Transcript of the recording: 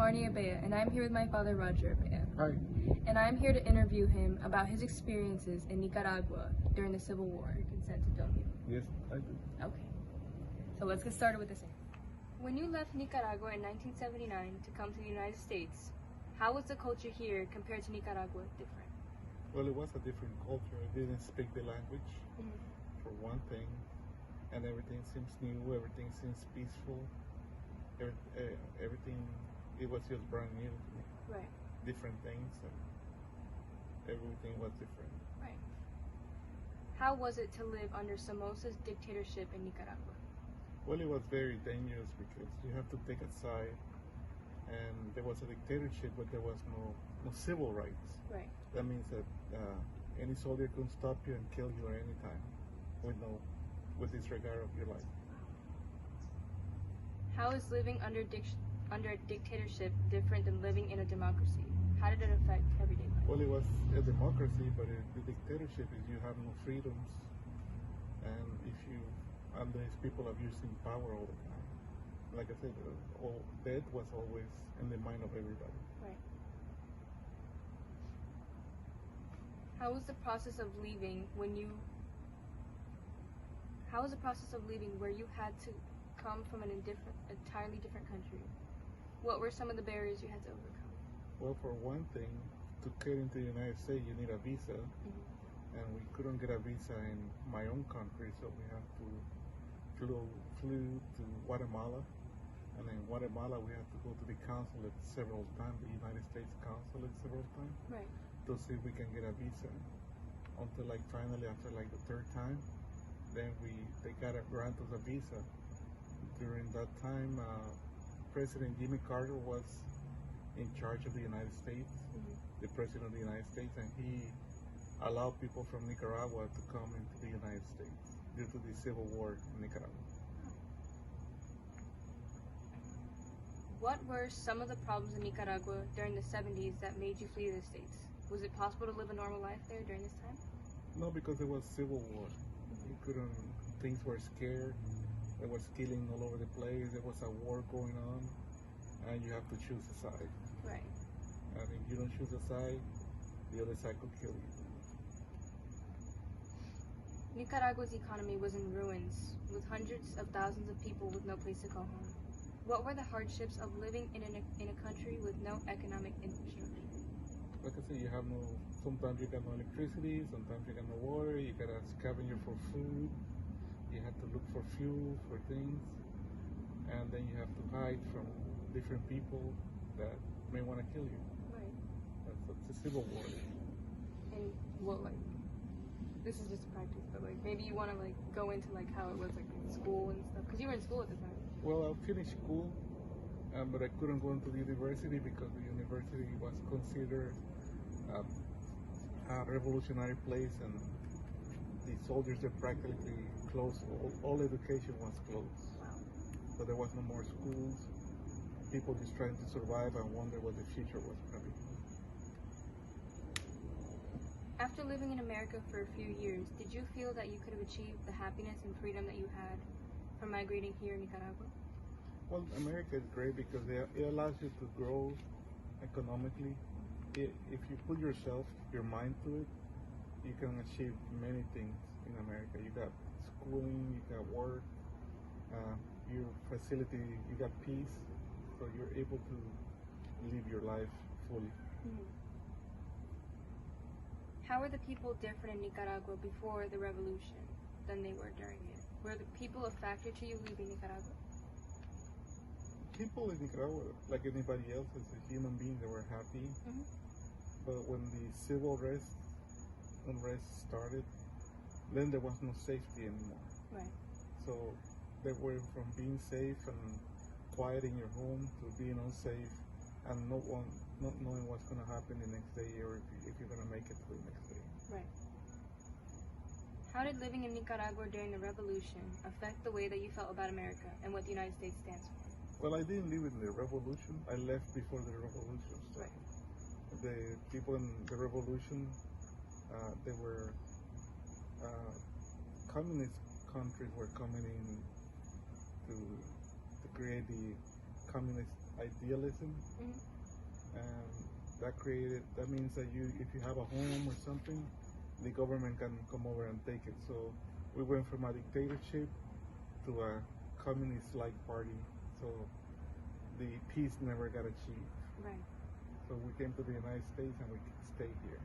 Marnie Abea, and I'm here with my father, Roger Abea. Hi. And I'm here to interview him about his experiences in Nicaragua during the Civil War. Consent to film you. Yes, I do. Okay. So let's get started with this. When you left Nicaragua in 1979 to come to the United States, how was the culture here compared to Nicaragua different? Well, it was a different culture. I didn't speak the language, for one thing, and everything seems new. Everything seems peaceful. Everything, it was just brand new to me. Right. Different things, and everything was different. Right. How was it to live under Somoza's dictatorship in Nicaragua? Well, it was very dangerous because you have to take a side, and there was a dictatorship, but there was no civil rights. Right. That means that any soldier could stop you and kill you at any time, with disregard of your life. How is living under a dictatorship different than living in a democracy? How did it affect everyday life? Well, it was a democracy, but the dictatorship is you have no freedoms, and these people abusing power all the time. Like I said, death was always in the mind of everybody. Right. How was the process of leaving where you had to come from an entirely different country? What were some of the barriers you had to overcome? Well, for one thing, to get into the United States, you need a visa, and we couldn't get a visa in my own country, so we have to flew to Guatemala, and in Guatemala we had to go to the consulate several times, the United States consulate several times, right, to see if we can get a visa. Until finally after the third time, then they grant us a visa. During that time, President Jimmy Carter was in charge of the United States, the President of the United States, and he allowed people from Nicaragua to come into the United States due to the Civil War in Nicaragua. What were some of the problems in Nicaragua during the 70s that made you flee the States? Was it possible to live a normal life there during this time? No, because there was Civil War. Things were scared. There was killing all over the place. There was a war going on, and you have to choose a side. Right. And if you don't choose a side, the other side could kill you. Nicaragua's economy was in ruins, with hundreds of thousands of people with no place to call home. What were the hardships of living in a country with no economic infrastructure? Like I said, sometimes you got no electricity, sometimes you got no water, you got a scavenger for food, you have to look for fuel, for things, and then you have to hide from different people that may want to kill you. Right. That's the Civil War. And this is just a practice, but maybe you want to go into how it was in school and stuff, because you were in school at the time. Well, I finished school, but I couldn't go into the university because the university was considered a revolutionary place, and the soldiers are practically closed. All education was closed. Wow. So there was no more schools. People just trying to survive and wonder what the future was going to be. After living in America for a few years, did you feel that you could have achieved the happiness and freedom that you had from migrating here in Nicaragua? Well, America is great because it allows you to grow economically. If you put your mind to it, you can achieve many things in America. You got schooling, you got work, your facility, you got peace, so you're able to live your life fully. How were the people different in Nicaragua before the revolution than they were during it? Were the people a factor to you leaving Nicaragua? People in Nicaragua, like anybody else, as a human being, they were happy. But when the civil unrest started, then there was no safety anymore. Right. So they went from being safe and quiet in your home to being unsafe and not knowing what's going to happen the next day or if you're going to make it to the next day. Right. How did living in Nicaragua during the revolution affect the way that you felt about America and what the United States stands for? Well, I didn't live in the revolution. I left before the revolution started. Right. The people in the revolution, they were communist countries were coming in to create the communist idealism, Mhm. and that means that if you have a home or something, the government can come over and take it. So we went from a dictatorship to a communist-like party. So the peace never got achieved. Right. So we came to the United States and we stayed here.